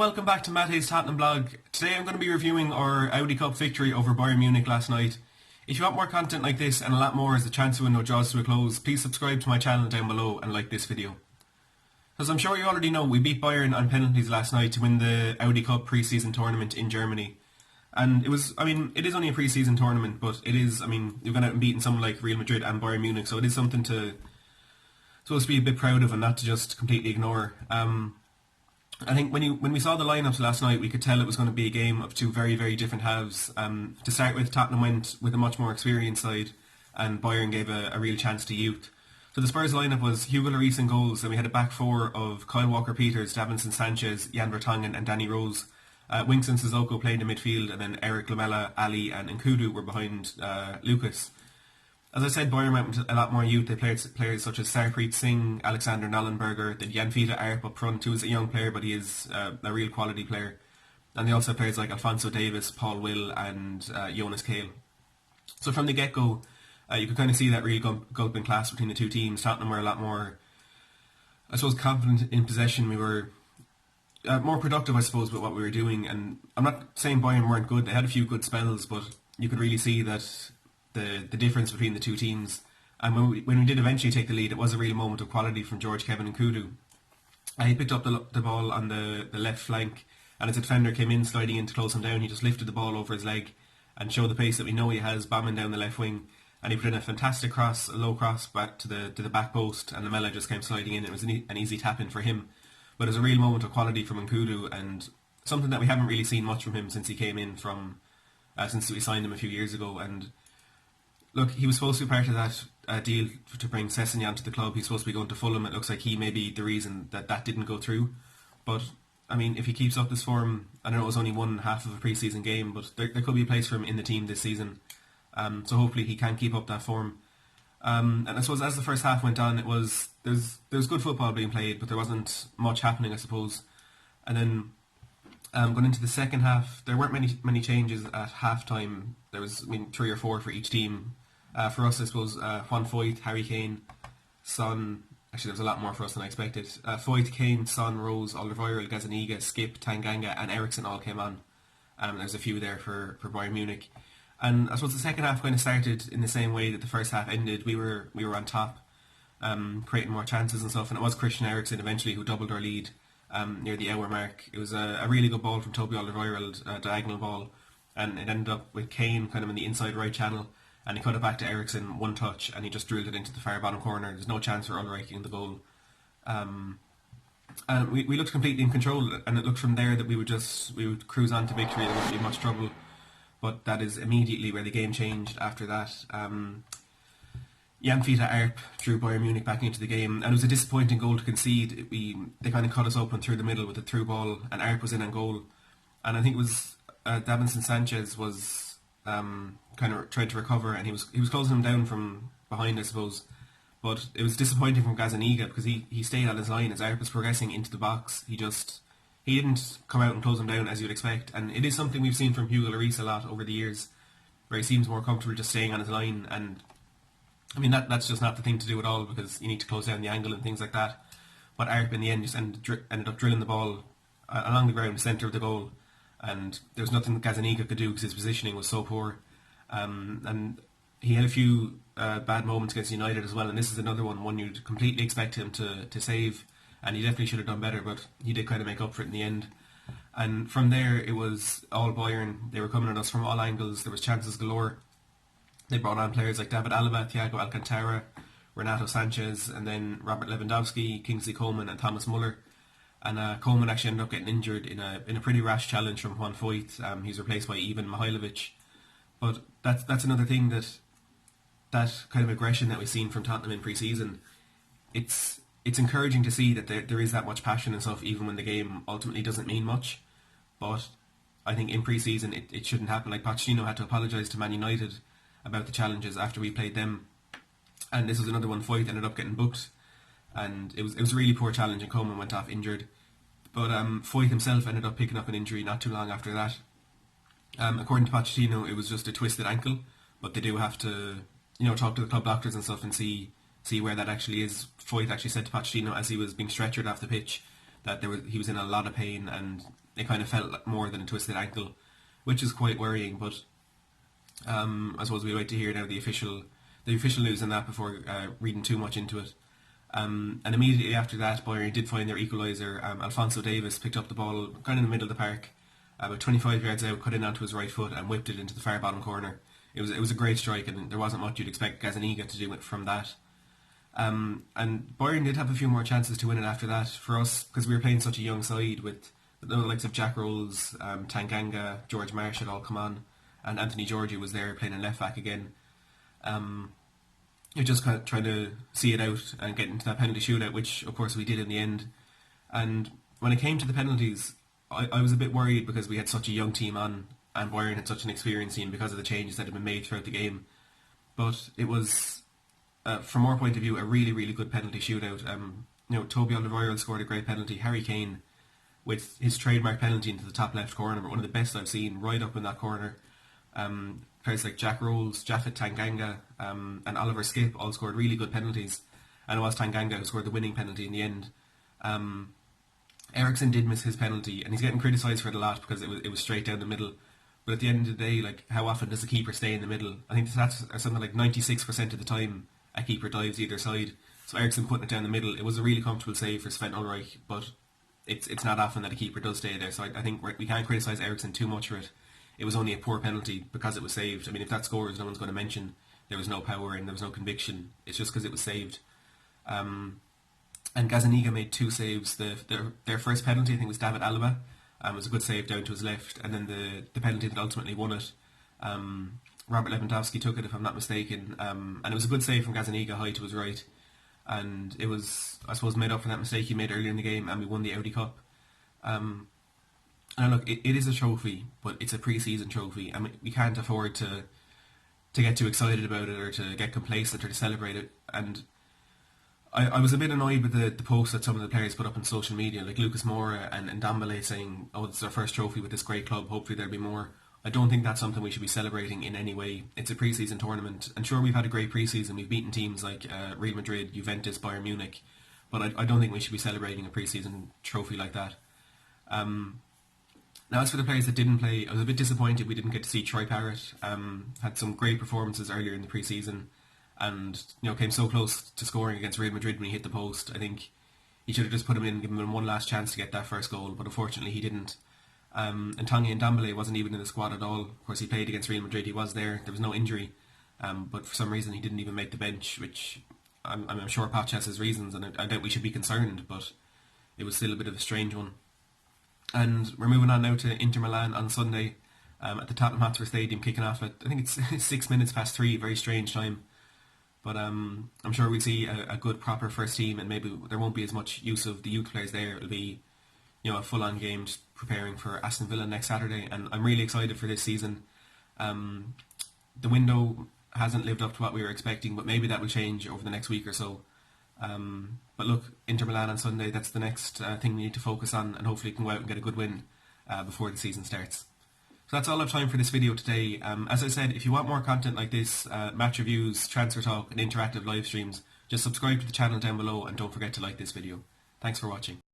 welcome back to Matthew's Tottenham blog. Today I'm going to be reviewing our Audi Cup victory over Bayern Munich last night. If you want more content like this and a lot more as the transfer window draws to a close, please subscribe to my channel down below and like this video. As I'm sure you already know, we beat Bayern on penalties last night to win the Audi Cup pre-season tournament in Germany. And it is only a pre-season tournament, but you've gone out and beaten someone like Real Madrid and Bayern Munich, so it is something to supposed to be a bit proud of and not to just completely ignore. I think when we saw the lineups last night, we could tell it was going to be a game of two very, very different halves. To start with, Tottenham went with a much more experienced side, and Bayern gave a real chance to youth. So the Spurs lineup was Hugo Lloris in goals, then we had a back four of Kyle Walker-Peters, Davinson Sanchez, Jan Vertonghen and Danny Rose. Winks and Sissoko played in midfield, and then Erik, Lamela, Ali and Nkudu were behind Lucas. As I said, Bayern went with a lot more youth. They played players such as Sarpreet Singh, Alexander Nollenberger, then Jan-Vita Arp up front, who is a young player but he is a real quality player. And they also have players like Alphonso Davies, Paul Will and Jonas Kael. So from the get-go, you could kind of see that real gulping class between the two teams. Tottenham were a lot more, I suppose, confident in possession. We were more productive, I suppose, with what we were doing. And I'm not saying Bayern weren't good. They had a few good spells, but you could really see that the difference between the two teams. And when we did eventually take the lead, it was a real moment of quality from George Kevin Nkudu. He picked up the ball on the left flank, and as a defender came in, sliding in to close him down, he just lifted the ball over his leg and showed the pace that we know he has, bombing down the left wing. And he put in a fantastic cross, a low cross back to the back post, and Lamela just came sliding in. It was an easy tap in for him. But it was a real moment of quality from Nkudu, and something that we haven't really seen much from him since he came in since we signed him a few years ago. And look, he was supposed to be part of that deal to bring Sessegnon to the club. He's supposed to be going to Fulham. It looks like he may be the reason that didn't go through. But, if he keeps up this form, I know it was only one half of a pre-season game, but there could be a place for him in the team this season. So hopefully he can keep up that form. And I suppose as the first half went on, there was good football being played, but there wasn't much happening, I suppose. And then going into the second half, there weren't many changes at half time. There was 3 or 4 for each team. For us, I suppose, Juan Foyth, Harry Kane, Son. Actually, there was a lot more for us than I expected. Foyth, Kane, Son, Rose, Alderweireld, Gazzaniga, Skip, Tanganga and Eriksen all came on. There's a few there for Bayern Munich. And I suppose the second half kind of started in the same way that the first half ended. We were on top, creating more chances and stuff. And it was Christian Eriksen eventually who doubled our lead near the hour mark. It was a really good ball from Toby Alderweireld, a diagonal ball. And it ended up with Kane kind of in the inside right channel. And he cut it back to Eriksen, one touch, and he just drilled it into the far bottom corner. There's no chance for Ulreich in the goal. And we looked completely in control. And it looked from there that we would cruise on to victory. There wouldn't be much trouble. But that is immediately where the game changed after that. Jan-Vita Arp drew Bayern Munich back into the game, and it was a disappointing goal to concede. They kind of cut us open through the middle with a through ball, and Arp was in on goal. And I think it was Davinson Sanchez was kind of tried to recover, and he was closing him down from behind, I suppose. But it was disappointing from Gazzaniga because he stayed on his line as Arp was progressing into the box. He didn't come out and close him down as you'd expect, and it is something we've seen from Hugo Lloris a lot over the years, where he seems more comfortable just staying on his line. And that's just not the thing to do at all, because you need to close down the angle and things like that. But Arp in the end just ended up drilling the ball along the ground, centre of the goal, and there was nothing that Gazzaniga could do because his positioning was so poor. And he had a few bad moments against United as well, and this is another one you'd completely expect him to save. And he definitely should have done better, but he did kind of make up for it in the end. And from there, it was all Bayern. They were coming at us from all angles. There was chances galore. They brought on players like David Alaba, Thiago Alcantara, Renato Sanchez, and then Robert Lewandowski, Kingsley Coman and Thomas Muller. And Coman actually ended up getting injured in a pretty rash challenge from Juan Foyth. He's replaced by Ivan Mihailovic. But that's another thing that kind of aggression that we've seen from Tottenham in pre-season. It's encouraging to see that there is that much passion and stuff, even when the game ultimately doesn't mean much. But I think in pre-season it shouldn't happen. Like Pochettino had to apologise to Man United about the challenges after we played them, and this was another one. Foyth ended up getting booked, and it was a really poor challenge, and Coleman went off injured. But Foyth himself ended up picking up an injury not too long after that. According to Pochettino, it was just a twisted ankle, but they do have to talk to the club doctors and stuff and see where that actually is. Foyth actually said to Pochettino as he was being stretchered off the pitch that he was in a lot of pain, and it kind of felt more than a twisted ankle, which is quite worrying. But I suppose we'd like to hear now the official news on that before reading too much into it. And immediately after that, Bayern did find their equaliser. Alphonso Davies picked up the ball kind of in the middle of the park, about 25 yards out, cut in onto his right foot and whipped it into the far bottom corner. It was a great strike, and there wasn't much you'd expect Gazzaniga to do it from that. And Bayern did have a few more chances to win it after that for us, because we were playing such a young side with the likes of Jack Rolls, Tanganga, George Marsh had all come on, and Anthony Georgie was there playing in left back again. You're just kind of trying to see it out and get into that penalty shootout, which of course we did in the end. And when it came to the penalties, I was a bit worried because we had such a young team on, and Bayern had such an experienced team because of the changes that had been made throughout the game. But it was, from our point of view, a really, really good penalty shootout. Toby Alderweireld scored a great penalty. Harry Kane, with his trademark penalty into the top left corner, one of the best I've seen, right up in that corner. Players like Jack Rolls, Japhet Tanganga, and Oliver Skip all scored really good penalties, and it was Tanganga who scored the winning penalty in the end. Eriksen did miss his penalty, and he's getting criticised for it a lot because it was straight down the middle. But at the end of the day, like, how often does a keeper stay in the middle? I think the stats are something like 96% of the time a keeper dives either side. So Eriksen putting it down the middle, it was a really comfortable save for Sven Ulreich, but it's not often that a keeper does stay there. So I think we can't criticise Eriksen too much for it. It was only a poor penalty because it was saved. I mean, if that scores, no one's going to mention there was no power and there was no conviction. It's just because it was saved. And Gazzaniga made two saves. Their first penalty, I think, was David Alaba. It was a good save down to his left. And then the penalty that ultimately won it, Robert Lewandowski took it, if I'm not mistaken. And it was a good save from Gazzaniga, high to his right. And it was, I suppose, made up for that mistake he made earlier in the game, and we won the Audi Cup. And look, it is a trophy, but it's a pre-season trophy, and we can't afford to get too excited about it or to get complacent or to celebrate it. And I was a bit annoyed with the posts that some of the players put up on social media, like Lucas Moura and Ndombele saying, "Oh, it's our first trophy with this great club, hopefully there'll be more." I don't think that's something we should be celebrating in any way. It's a pre-season tournament, and sure, we've had a great pre-season. We've beaten teams like Real Madrid, Juventus, Bayern Munich, but I don't think we should be celebrating a pre-season trophy like that. Now, as for the players that didn't play, I was a bit disappointed we didn't get to see Troy Parrott. Had some great performances earlier in the pre-season, and came so close to scoring against Real Madrid when he hit the post. I think he should have just put him in, given him one last chance to get that first goal, but unfortunately he didn't. And Tanguy Ndombele wasn't even in the squad at all. Of course, he played against Real Madrid. He was there. There was no injury, but for some reason he didn't even make the bench, which I'm sure Poch has his reasons, and I doubt we should be concerned, but it was still a bit of a strange one. And we're moving on now to Inter Milan on Sunday at the Tottenham Hotspur Stadium, kicking off at, I think it's 6 minutes past 3, very strange time. But I'm sure we'll see a good proper first team, and maybe there won't be as much use of the youth players there. It'll be a full-on game, just preparing for Aston Villa next Saturday, and I'm really excited for this season. The window hasn't lived up to what we were expecting, but maybe that will change over the next week or so. But look, Inter Milan on Sunday, that's the next thing we need to focus on, and hopefully can go out and get a good win before the season starts. So that's all I have time for this video today. As I said, if you want more content like this, match reviews, transfer talk and interactive live streams, just subscribe to the channel down below, and don't forget to like this video. Thanks for watching.